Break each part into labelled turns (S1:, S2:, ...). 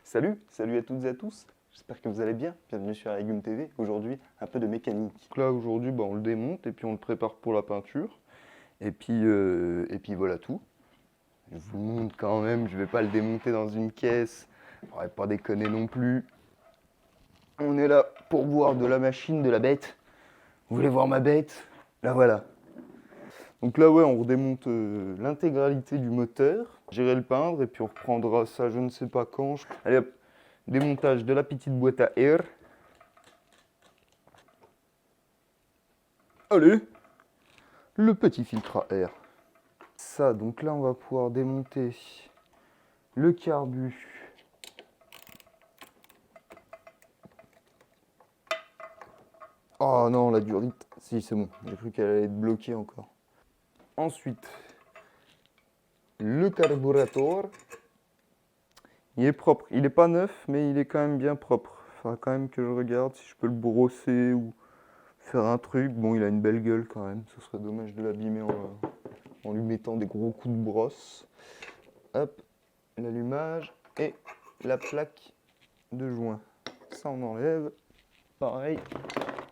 S1: Salut à toutes et à tous. J'espère que vous allez bien. Bienvenue sur Légumes TV. Aujourd'hui, un peu de mécanique. Donc là, aujourd'hui, on le démonte et puis on le prépare pour la peinture. Et puis voilà tout. Je vous montre quand même, je vais pas le démonter dans une caisse. Faudrait pas déconner non plus. On est là pour voir de la machine, de la bête. Vous voulez voir ma bête? La voilà. Donc là, ouais, on redémonte l'intégralité du moteur. J'irai le peindre et puis on reprendra ça je ne sais pas quand. Allez hop, démontage de la petite boîte à air. Allez, le petit filtre à air. Ça, donc là, on va pouvoir démonter le carbu. Oh non, la durite. Si, c'est bon. J'ai cru qu'elle allait être bloquée encore. Ensuite, le carburateur. Il est propre. Il n'est pas neuf, mais il est quand même bien propre. Il faudra quand même que je regarde si je peux le brosser ou faire un truc. Bon, il a une belle gueule quand même. Ce serait dommage de l'abîmer en lui mettant des gros coups de brosse. Hop, l'allumage et la plaque de joint. Ça, on enlève. Pareil,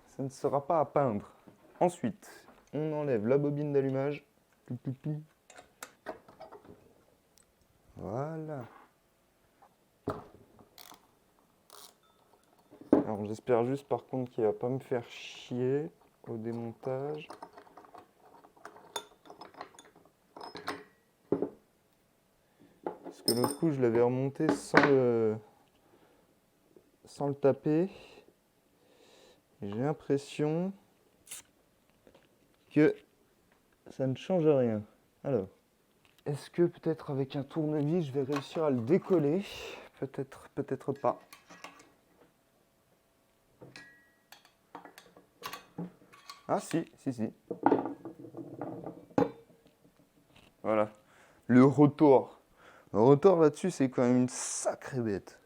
S1: ça ne sera pas à peindre. Ensuite, on enlève la bobine d'allumage. Voilà. Alors j'espère juste par contre qu'il ne va pas me faire chier au démontage. Parce que l'autre coup je l'avais remonté sans le taper. J'ai l'impression que ça ne change rien. Alors, est-ce que peut-être avec un tournevis je vais réussir à le décoller? Peut-être, peut-être pas. Ah si. Voilà. Le rotor. Le rotor là-dessus, c'est quand même une sacrée bête.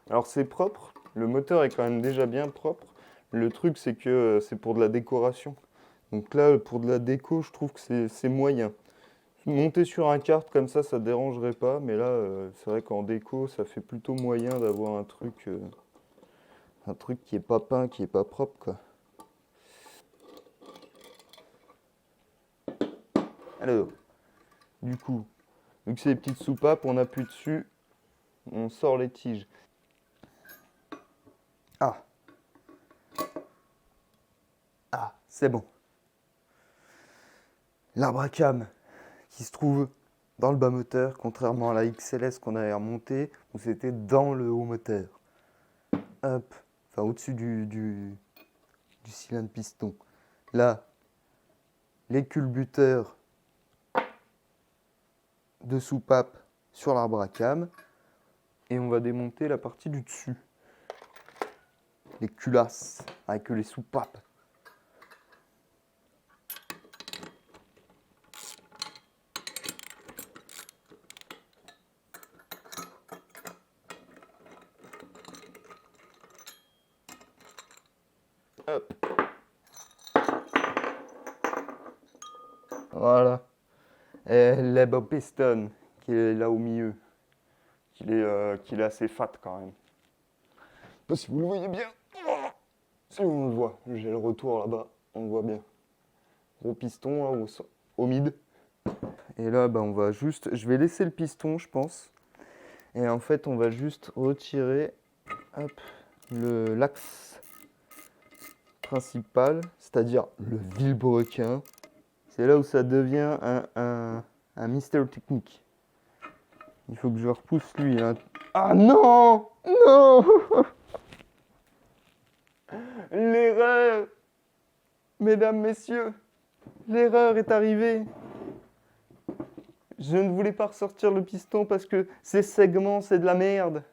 S1: Alors c'est propre. Le moteur est quand même déjà bien propre. Le truc, c'est que c'est pour de la décoration. Donc là, pour de la déco, je trouve que c'est moyen. Monter sur un kart comme ça dérangerait pas. Mais là, c'est vrai qu'en déco, ça fait plutôt moyen d'avoir un truc qui est pas peint, qui est pas propre, quoi. Alors, du coup, vu que c'est des petites soupapes, on appuie dessus, on sort les tiges. Ah, c'est bon. L'arbre à cam qui se trouve dans le bas moteur, contrairement à la XLS qu'on avait remontée, où c'était dans le haut moteur. Hop, enfin au-dessus du cylindre piston. Là, les culbuteurs de soupape sur l'arbre à cam. Et on va démonter la partie du dessus. Les culasses avec les soupapes. Hop. Voilà. Et le bob piston qui est là au milieu. Qu'il est assez fat quand même. Je sais pas si vous le voyez bien. Si on le voit, j'ai le retour là-bas, on le voit bien. Gros piston là au mid. Et là, on va juste, je vais laisser le piston, je pense. Et en fait, on va juste retirer hop, l'axe principal, c'est-à-dire le vilebrequin. C'est là où ça devient un mystère technique. Il faut que je repousse lui. Hein. Ah non! Non! L'erreur! Mesdames, messieurs, l'erreur est arrivée. Je ne voulais pas ressortir le piston parce que ces segments, c'est de la merde.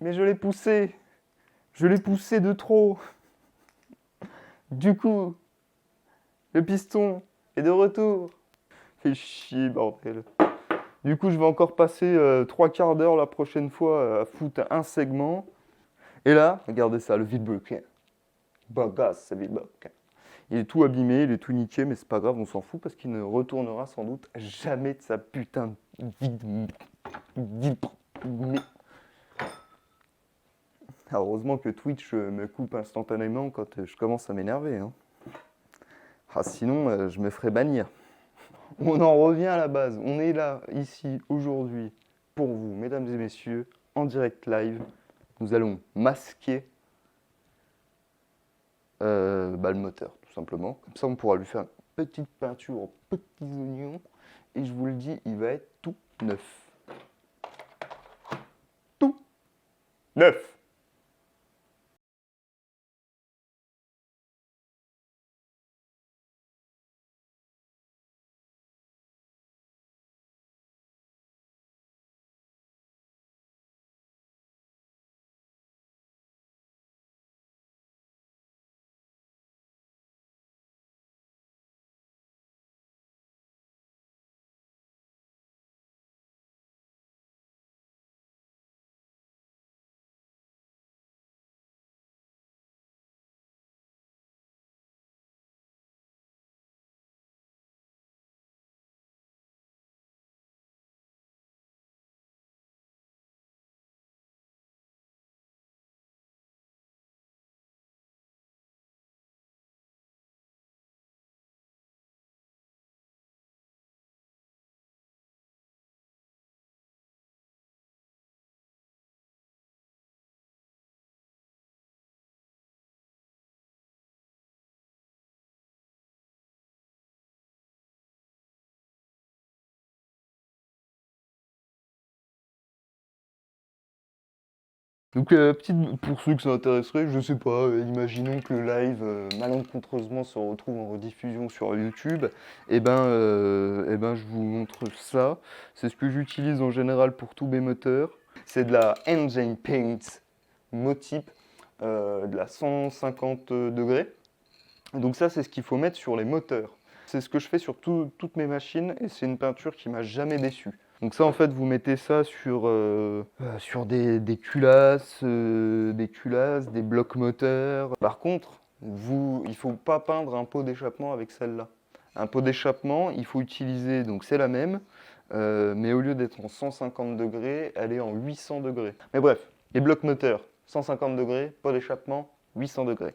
S1: Mais je l'ai poussé. Je l'ai poussé de trop. Du coup, le piston est de retour. Fais chier, bordel. Du coup, je vais encore passer 3 quarts d'heure la prochaine fois à foutre un segment. Et là, regardez ça, le vilebrequin. Bagasse, ce vilebrequin. Il est tout abîmé, il est tout niqué, mais c'est pas grave, on s'en fout parce qu'il ne retournera sans doute jamais de sa putain de vie. Heureusement que Twitch me coupe instantanément quand je commence à m'énerver, hein. Ah, sinon, je me ferais bannir. On en revient à la base. On est là, ici, aujourd'hui, pour vous, mesdames et messieurs, en direct live. Nous allons masquer le moteur, tout simplement. Comme ça, on pourra lui faire une petite peinture aux petits oignons. Et je vous le dis, il va être tout neuf. Tout neuf! Donc, pour ceux que ça intéresserait, je sais pas, imaginons que le live, malencontreusement, se retrouve en rediffusion sur YouTube, et ben, je vous montre ça. C'est ce que j'utilise en général pour tous mes moteurs. C'est de la Engine Paint Motype, de la 150 degrés. Donc ça, c'est ce qu'il faut mettre sur les moteurs. C'est ce que je fais sur toutes mes machines, et c'est une peinture qui m'a jamais déçu. Donc ça, en fait, vous mettez ça sur des culasses, des blocs moteurs. Par contre, il ne faut pas peindre un pot d'échappement avec celle-là. Un pot d'échappement, il faut utiliser, donc c'est la même, mais au lieu d'être en 150 degrés, elle est en 800 degrés. Mais bref, les blocs moteurs, 150 degrés, pot d'échappement, 800 degrés.